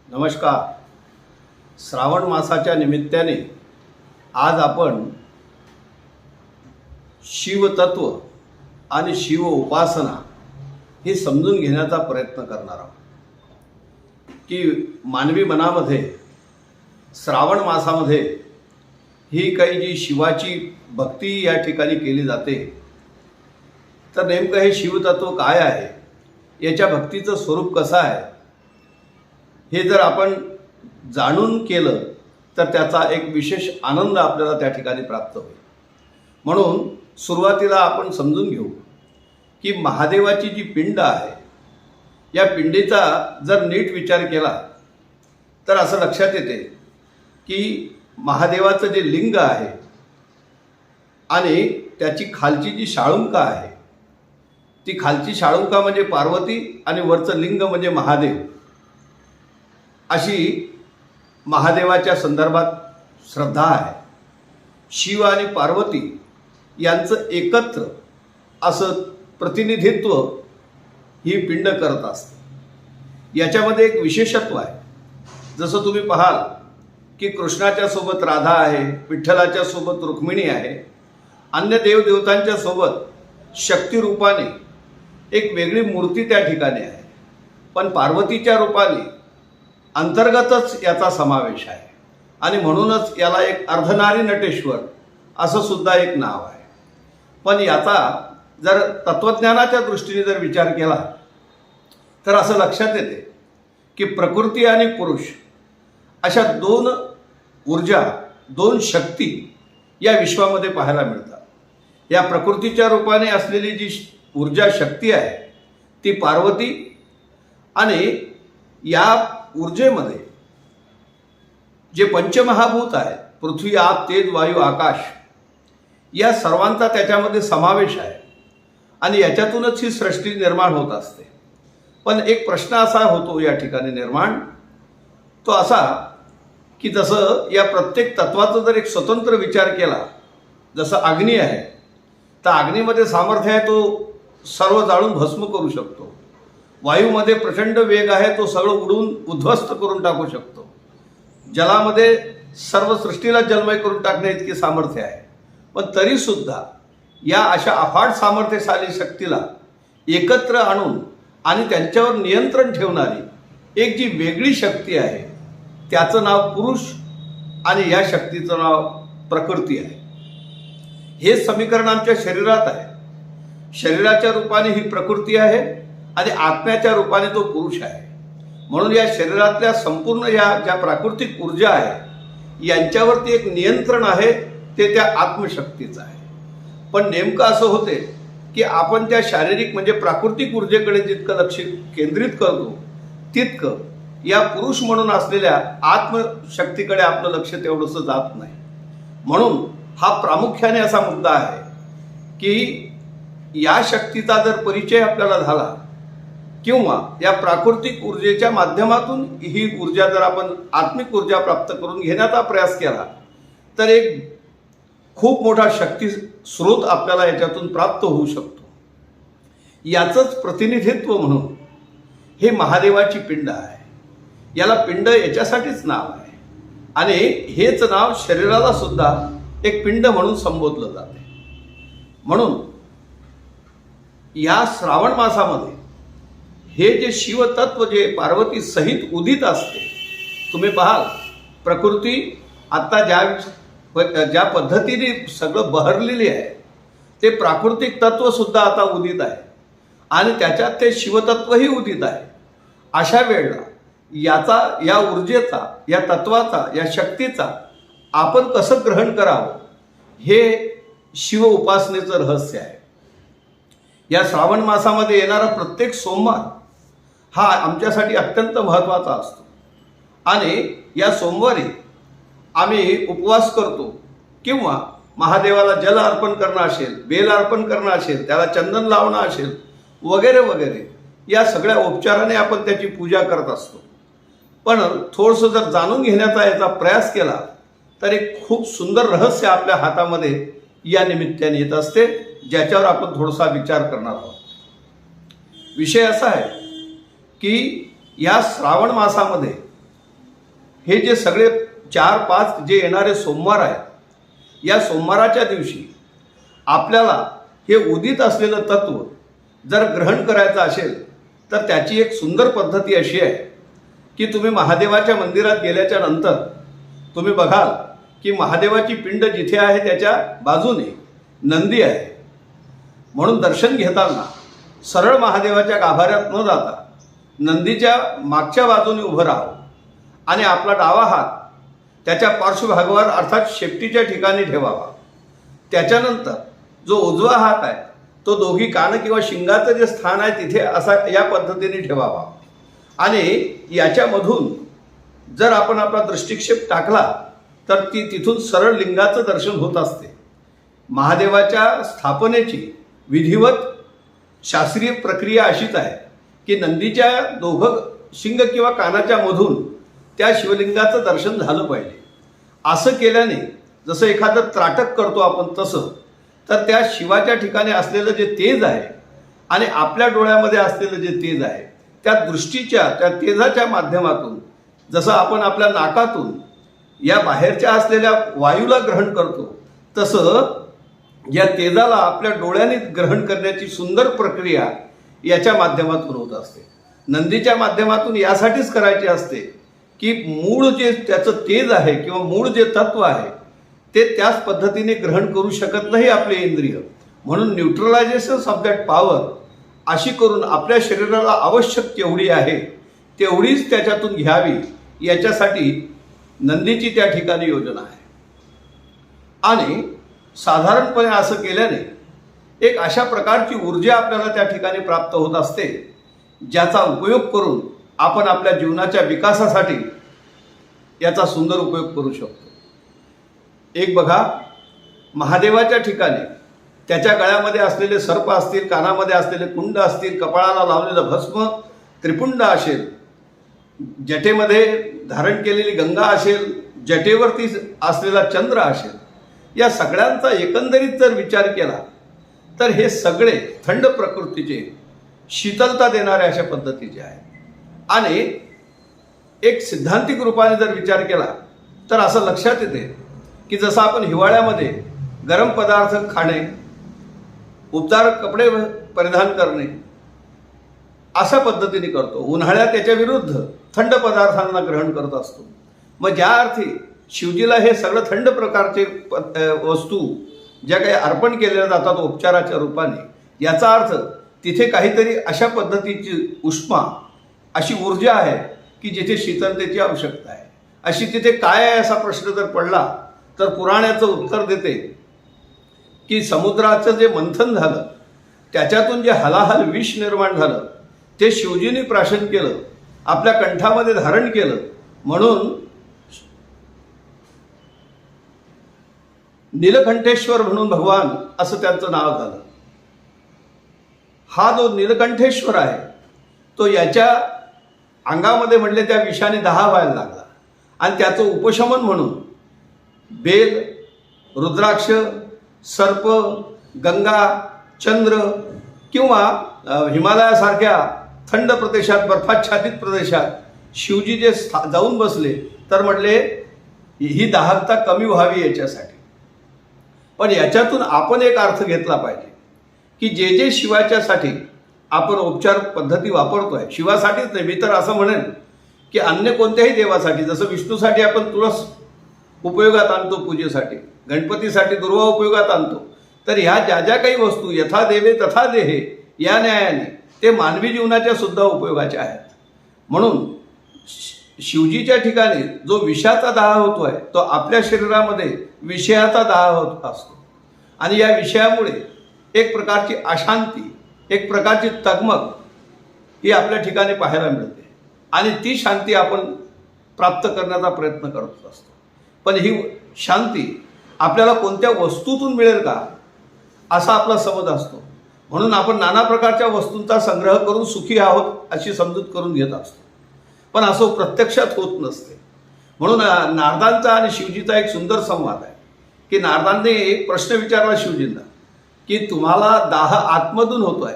नमस्कार. श्रावण मासाच्या निमित्ताने आज आपण शिवतत्व आणि शिव उपासना हे समजून घेण्याचा प्रयत्न करणार आहोत की मानवी मनामध्ये श्रावण मासामध्ये ही काही जी शिवाची भक्ती या ठिकाणी केली जाते, तर नेमकं हे शिवतत्व काय आहे, याच्या भक्तीचं स्वरूप कसं आहे, हे जर आपण जाणून केलं तर त्याचा एक विशेष आनंद आपल्याला त्या ठिकाणी प्राप्त होईल. म्हणून सुरुवातीला आपण समजून घेऊ की महादेवाची जी पिंड आहे, या पिंडीचा जर नीट विचार केला तर असं लक्षात येते की महादेवाचं जे लिंग आहे आणि त्याची खालची जी शाळुंका आहे, ती खालची शाळुंका म्हणजे पार्वती आणि वरचं लिंग म्हणजे महादेव, अशी महादेवाच्या संदर्भात श्रद्धा आहे. शिव आणि पार्वती यांचं एकत्र असं प्रतिनिधित्व ही पिंड करत असते. याच्यामध्ये एक विशेषत्व आहे. जसं तुम्ही पाहाल की कृष्णाच्या सोबत राधा आहे, विठ्ठलाच्या सोबत रुक्मिणी आहे, अन्य देवदेवतांच्या सोबत शक्तिरूपाने एक वेगळी मूर्ती त्या ठिकाणी आहे. पण पार्वतीच्या रूपाने अंतर्गतच याचा समावेश आहे आणि म्हणूनच याला एक अर्धनारी नटेश्वर असं सुद्धा एक नाव आहे. पण याचा जर तत्वज्ञानाच्या दृष्टीने जर विचार केला तर असं लक्षात येते की प्रकृती आणि पुरुष अशा दोन ऊर्जा, दोन शक्ती या विश्वामध्ये पाहायला मिळतात. या प्रकृतीच्या रूपाने असलेली जी ऊर्जा शक्ती आहे ती पार्वती, आणि या ऊर्जेमध्ये जे पंचमहाभूत आहेत, पृथ्वी, आप, तेज, वायू, आकाश, या सर्वांचा त्याच्यामध्ये समावेश आहे आणि याच्यातूनच ही सृष्टी निर्माण होत असते. पण एक प्रश्न असा होतो या ठिकाणी निर्माण, तो असा की जसं या प्रत्येक तत्वाचा जर एक स्वतंत्र विचार केला, जसं अग्नी आहे तर अग्नीमध्ये सामर्थ्य आहे, तो सर्व जाळून भस्म करू शकतो. वायूमध्ये प्रचंड वेग आहे, तो सगळं उडून उद्ध्वस्त करून टाकू शकतो. जलामध्ये सर्व सृष्टीला जलमय करून टाकण्या इतकी सामर्थ्य आहे. पण तरीसुद्धा या अशा अफाट सामर्थ्यशाली शक्तीला एकत्र आणून आणि त्यांच्यावर नियंत्रण ठेवणारी एक जी वेगळी शक्ती आहे त्याचं नाव पुरुष आणि या शक्तीचं नाव प्रकृती आहे. हे समीकरण आमच्या शरीरात आहे. शरीराच्या रूपाने ही प्रकृती आहे आणि आत्म्याच्या रूपाने तो पुरुष आहे. म्हणून या शरीरातल्या संपूर्ण या ज्या प्राकृतिक ऊर्जा आहे यांच्यावरती एक नियंत्रण आहे, ते त्या आत्मशक्तीचं आहे. पण नेमकं असं होते की आपण त्या शारीरिक म्हणजे प्राकृतिक ऊर्जेकडे जितकं लक्ष केंद्रित करतो तितकं या पुरुष म्हणून असलेल्या आत्मशक्तीकडे आपलं लक्ष तेवढंसं जात नाही. म्हणून हा प्रामुख्याने असा मुद्दा आहे की या शक्तीचा जर परिचय आपल्याला झाला किंवा या प्राकृतिक ऊर्जेच्या माध्यमातून ही ऊर्जा जर आपण आत्मिक ऊर्जा प्राप्त करून घेण्याचा प्रयास केला तर एक खूप मोठा शक्ती स्रोत आपल्याला याच्यातून प्राप्त होऊ शकतो. याचंच प्रतिनिधित्व म्हणून हे महादेवाची पिंड आहे. याला पिंड याच्यासाठीच नाव आहे आणि हेच नाव शरीराला सुद्धा एक पिंड म्हणून संबोधलं जाते. म्हणून या श्रावण मासामध्ये हे जे शिवतत्व जे पार्वती सहित उदित असते, तुम्ही पाहाल प्रकृती आता ज्या पद्धतीने सगळं बहरलेली आहे ते प्राकृतिक तत्व सुद्धा आता उदित आहे आणि त्याच्यात ते शिवतत्वही उदित आहे. अशा वेळेला याचा, या ऊर्जेचा, या तत्वाचा, या शक्तीचा आपण कसं ग्रहण करावं हे शिव उपासनेचं रहस्य आहे. या श्रावण मासामध्ये येणारा प्रत्येक सोमवार हा आमच्यासाठी अत्यंत महत्त्वाचा असतो आणि या सोमवारी आम्ही उपवास करतो किंवा महादेवाला जल अर्पण करणं असेल, बेल अर्पण करणं असेल, त्याला चंदन लावणं असेल वगैरे वगैरे, या सगळ्या उपचाराने आपण त्याची पूजा करत असतो. पण थोडंसं जर जाणून घेण्याचा याचा प्रयास केला तर एक खूप सुंदर रहस्य आपल्या हातामध्ये या निमित्ताने येत असते, ज्याच्यावर आपण थोडासा विचार करणार आहोत. विषय असा आहे की या श्रावण मासामध्ये हे जे सगळे 4-5 जे येणारे सोमवार आहेत, या सोमवाराच्या दिवशी आपल्याला हे उदित असलेलं तत्व जर ग्रहण करायचं असेल तर त्याची एक सुंदर पद्धती अशी आहे की तुम्ही महादेवाच्या मंदिरात गेल्याच्या नंतर तुम्ही बघाल की महादेवाची पिंड जिथे आहे त्याच्या बाजूने नंदी आहे. म्हणून दर्शन घेताना सरळ महादेवाच्या गाभाऱ्यात न जाता नंदीच्या मागच्या बाजूने उभं राहावं आणि आपला डावा हात त्याच्या पार्श्वभागावर अर्थात शेपटीच्या ठिकाणी ठेवावा. त्याच्यानंतर जो उजवा हात आहे तो दोघी कान किंवा शिंगाचं जे स्थान आहे तिथे असा या पद्धतीने ठेवावा आणि याच्यामधून जर आपण आपला दृष्टिक्षेप टाकला तर तिथून सरळ लिंगाचं दर्शन होत असते. महादेवाच्या स्थापनेची विधिवत शास्त्रीय प्रक्रिया अशीच आहे की नंदीच्या दोघं शिंग किंवा कानाच्या मधून त्या शिवलिंगाचं दर्शन झालं पाहिजे. असं केल्याने जसं एखादं त्राटक करतो आपण तसं, तर त्या शिवाच्या ठिकाणी असलेलं जे तेज आहे आणि आपल्या डोळ्यामध्ये असलेलं जे तेज आहे त्या दृष्टीच्या त्या तेजाच्या माध्यमातून जसं आपण आपल्या नाकातून या बाहेरच्या असलेल्या वायूला ग्रहण करतो तसं या तेजाला आपल्या डोळ्याने ग्रहण करण्याची सुंदर प्रक्रिया याच्या माध्यमातून होत असते. नंदीच्या माध्यमातून यासाठीच करायची असते की मूळ जे त्याचं तेज आहे किंवा मूळ जे तत्व आहे ते त्याच पद्धतीने ग्रहण करू शकत नाही आपले इंद्रिय. म्हणून न्यूट्रलायझेशन ऑफ दॅट पॉवर अशी करून आपल्या शरीराला आवश्यक तेवढी आहे तेवढीच त्याच्यातून घ्यावी याच्यासाठी नंदीची त्या ठिकाणी योजना आहे. आणि साधारणपणे असं केल्याने एक अशा प्रकारची ऊर्जा आपल्याला त्या ठिकाणी प्राप्त होत असते ज्याचा उपयोग करून आपण आपल्या जीवनाच्या विकासासाठी याचा सुंदर उपयोग करू शकतो. एक बघा, महादेवाच्या ठिकाणी त्याच्या गळ्यामध्ये असलेले सर्प असतील, कानामध्ये असलेले कुंड असतील, कपाळाला लावलेलं भस्म त्रिपुंड असेल, जटेमध्ये धारण केलेली गंगा असेल, जटेवरती असलेला चंद्र असेल, या सगळ्यांचा एकंदरीत जर विचार केला तर हे सगळे थंड प्रकृतीचे, शीतलता देणारे अशा पद्धतीचे आहेत. आणि एक सिद्धांतिक रूपाने जर विचार केला तर असं लक्षात येते की जसं आपण हिवाळ्यामध्ये गरम पदार्थ खाणे, उबदार कपडे परिधान करणे अशा पद्धतीने करतो, उन्हाळ्यात त्याच्या विरुद्ध थंड पदार्थांना ग्रहण करत असतो. मग ज्या अर्थी शिवजीला हे सगळं थंड प्रकारचे वस्तू ज्या काही अर्पण केलेल्या जातात उपचाराच्या रूपाने, याचा अर्थ तिथे काहीतरी अशा पद्धतीची उष्मा, अशी ऊर्जा आहे की जिथे शीतलतेची आवश्यकता आहे. अशी तिथे काय आहे असा प्रश्न जर पडला तर पुराणाचं उत्तर देते की समुद्राचं जे मंथन झालं त्याच्यातून जे हलाहल विष निर्माण झालं ते शिवजींनी प्राशन केलं, आपल्या कंठामध्ये धारण केलं, म्हणून नीलकंठेश्वर म्हणून भगवान असं त्यांचं नाव झालं. हा जो नीलकंठेश्वर आहे तो याच्या अंगामध्ये म्हटले त्या विषाने 10 व्हायला लागला आणि त्याचं उपशमन म्हणून बेल, रुद्राक्ष, सर्प, गंगा, चंद्र किंवा हिमालयासारख्या थंड प्रदेशात, बर्फाच्छादित प्रदेशात शिवजी जे जाऊन बसले तर म्हटले ही दाहकता कमी व्हावी याच्यासाठी. पण याच्यातून आपण एक अर्थ घेतला पाहिजे की जे जे शिवाच्यासाठी आपण उपचार पद्धती वापरतोय, शिवासाठीच नाही, मी तर असं म्हणेन की अन्य कोणत्याही देवासाठी, जसं विष्णूसाठी आपण तुळस उपयोगात आणतो पूजेसाठी, गणपतीसाठी दुर्वा उपयोगात आणतो, तर ह्या ज्या ज्या काही वस्तू यथा देवे तथा देहे या न्यायाने ते मानवी जीवनाच्या सुद्धा उपयोगाच्या आहेत. म्हणून शिवजीच्या ठिकाणी जो विषाचा दाह होतोय तो आपल्या शरीरामध्ये विषयाचा दाह होत असतो आणि या विषयामुळे एक प्रकारची अशांती, एक प्रकारची तगमग ही आपल्या ठिकाणी पाहायला मिळते आणि ती शांती आपण प्राप्त करण्याचा प्रयत्न करत असतो. पण ही शांती आपल्याला कोणत्या वस्तूतून मिळेल का असा आपला समज असतो. म्हणून आपण नाना प्रकारच्या वस्तूंचा संग्रह करून सुखी आहोत अशी समजूत करून घेत असतो, पण असं प्रत्यक्षात होत नसते. म्हणून नारदांचा आणि शिवजीचा एक सुंदर संवाद आहे की नारदांनी एक प्रश्न विचारला शिवजींना की तुम्हाला दाह आतमधून होतोय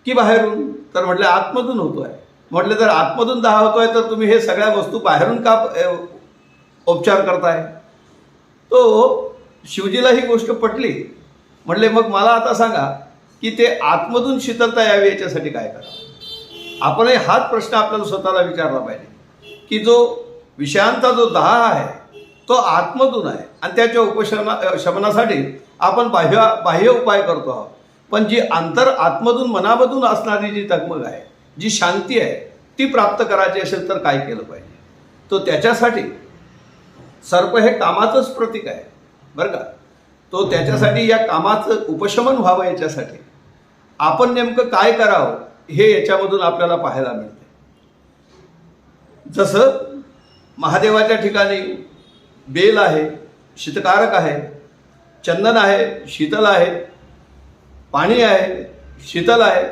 की बाहेरून? तर म्हटलं आतमधून होतोय. म्हटलं जर आतमधून दाह होतोय तर तुम्ही हे सगळ्या वस्तू बाहेरून का उपचार करताय? तो शिवजीला ही गोष्ट पटली. म्हटले मग मला आता सांगा की ते आतमधून शीतलता यावी याच्यासाठी काय करावं? आपणही हाच प्रश्न आपल्याला स्वतःला विचारला पाहिजे की जो विषयांचा जो दाह आहे तो आतमधून आहे आणि त्याच्या शमनासाठी आपण बाह्य उपाय करतो आहोत. पण जी आतमधून मनामधून असणारी जी तगमग आहे, जी शांती आहे, ती प्राप्त करायची असेल तर काय केलं पाहिजे? तो त्याच्यासाठी सर्प हे कामाचंच प्रतीक आहे बरं का. तो त्याच्यासाठी या कामाचं उपशमन व्हावं याच्यासाठी आपण नेमकं काय करावं हे याच्यामधून आपल्याला पाहायला मिळते. जसं महादेवाच्या ठिकाणी बेल आहे, शीतकारक आहे, चंदन आहे, शीतल आहे, पाणी आहे, शीतल आहे,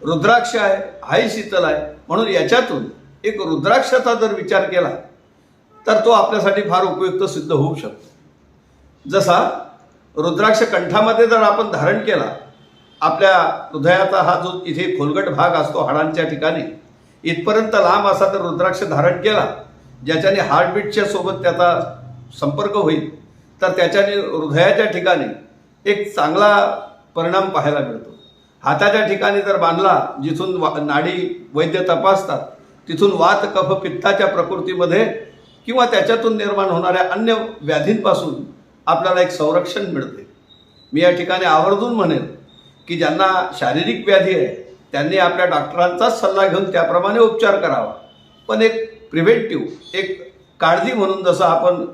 रुद्राक्ष आहे, हाही शीतल आहे. म्हणून याच्यातून एक रुद्राक्षाचा जर विचार केला तर तो आपल्यासाठी फार उपयुक्त सिद्ध होऊ शकतो. जसा रुद्राक्ष कंठामध्ये जर आपण धारण केला, आपल्या हृदयाचा हा जो इथे खोलगट भाग असतो हाडांच्या ठिकाणी इथपर्यंत लांब असा जर रुद्राक्ष धारण केला, ज्याच्याने हार्टबीटच्या सोबत त्याचा संपर्क होईल, तर त्याच्याने हृदयाच्या ठिकाणी एक चांगला परिणाम पाहायला मिळतो. हाताच्या ठिकाणी जर बांधला, जिथून नाडी वैद्य तपासतात, तिथून वात कफ पित्ताच्या प्रकृतीमध्ये किंवा त्याच्यातून निर्माण होणाऱ्या अन्य व्याधींपासून आपल्याला एक संरक्षण मिळते. मी या ठिकाणी आवर्जून म्हणेन की ज्यांना शारीरिक व्याधी आहे त्यांनी आपल्या डॉक्टरांचाच सल्ला घेऊन त्याप्रमाणे उपचार करावा. पण एक प्रिव्हेंटिव्ह, एक काळजी म्हणून जसं आपण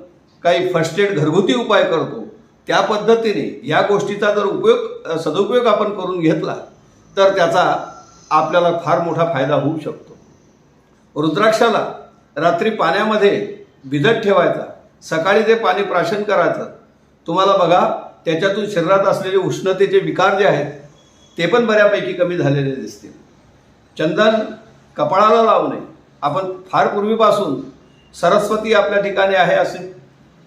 काही फर्स्ट एड घरगुती उपाय करतो त्या पद्धतीने या गोष्टीचा जर सदुपयोग आपण करून घेतला तर त्याचा आपल्याला फार मोठा फायदा होऊ शकतो. रुद्राक्षाला रात्री पाण्यामध्ये भिजत ठेवायचा, सकाळी ते पाणी प्राशन करायचं. तुम्हाला बघा त्याच्यातून शरीरात असलेले उष्णतेचे विकार जे आहेत ते पण बऱ्यापैकी कमी झालेले दिसतील. चंदन कपाळाला लावणे, आपण फार पूर्वीपासून सरस्वती आपल्या ठिकाणी आहे असे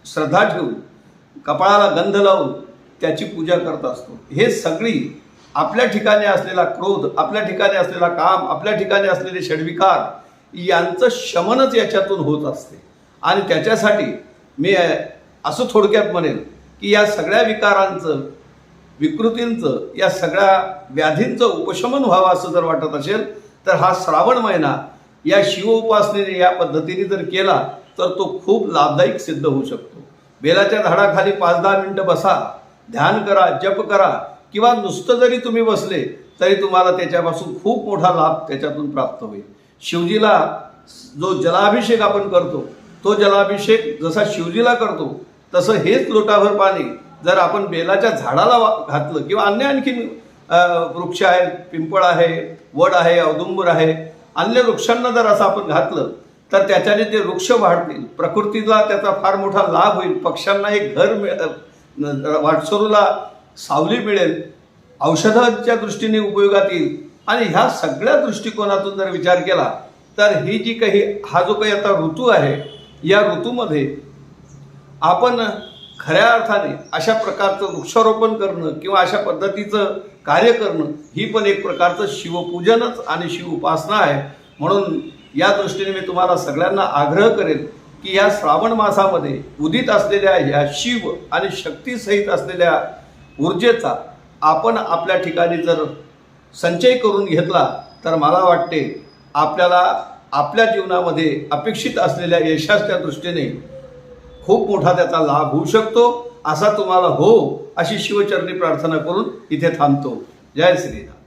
श्रद्धा ठेवून कपाळाला गंध लावून त्याची पूजा करत असतो. हे सगळी आपल्या ठिकाणी असलेला क्रोध, आपल्या ठिकाणी असलेला काम, आपल्या ठिकाणी असलेले षड्विकार यांचं शमनच याच्यातून होत असते. आणि त्याच्यासाठी मी असं थोडक्यात म्हणेन की या सगळ्या विकारांचं, विकृतींचं, या सगळ्या व्याधींचं उपशमन व्हावं असं जर वाटत असेल तर हा श्रावण महिना या शिवोपासनेने या पद्धतीने जर केला तर तो खूप लाभदायक सिद्ध होऊ शकतो. बेलाच्या झाडाखाली 5-10 मिनिटं बसा, ध्यान करा, जप करा किंवा नुसतं जरी तुम्ही बसले तरी तुम्हाला त्याच्यापासून खूप मोठा लाभ त्याच्यातून प्राप्त होईल. शिवजीला जो जलाभिषेक आपण करतो तो जलाभिषेक जसा शिवजीला करतो तसं हेच लोटाभर पाणी जर आपण बेलाच्या झाडाला घातलं किंवा अन्य आणखी वृक्ष आहेत, पिंपळ आहे, वड आहे, औदुंबर आहे, अन्य वृक्षांना जर असं आपण घातलं तर त्याच्याने ते वृक्ष वाढतील, प्रकृतीला त्याचा फार मोठा लाभ होईल, पक्ष्यांना एक घर वाटसरूला सावली मिळेल, औषधाच्या दृष्टीने उपयोगात येईल. आणि ह्या सगळ्या दृष्टिकोनातून जर विचार केला तर ही जी काही हा जो काही आता ऋतू आहे या ऋतूमध्ये आपण खऱ्या अर्थाने अशा प्रकारचं वृक्षारोपण करणं किंवा अशा पद्धतीचं कार्य करणं ही पण एक प्रकारचं शिवपूजनच आणि शिव उपासना आहे. म्हणून या दृष्टीने मी तुम्हाला सगळ्यांना आग्रह करेन की या श्रावण मासामध्ये उदित असलेल्या ह्या शिव आणि शक्तीसहित असलेल्या ऊर्जेचा आपण आपल्या ठिकाणी जर संचय करून घेतला तर मला वाटते आपल्याला आपल्या जीवनामध्ये अपेक्षित असलेल्या यशाच्या दृष्टीने खूप मोठा त्याचा लाभ होऊ शकतो. असा तुम्हाला हो अशी शिवचरणी प्रार्थना करून इथे थांबतो. जय श्रीराम.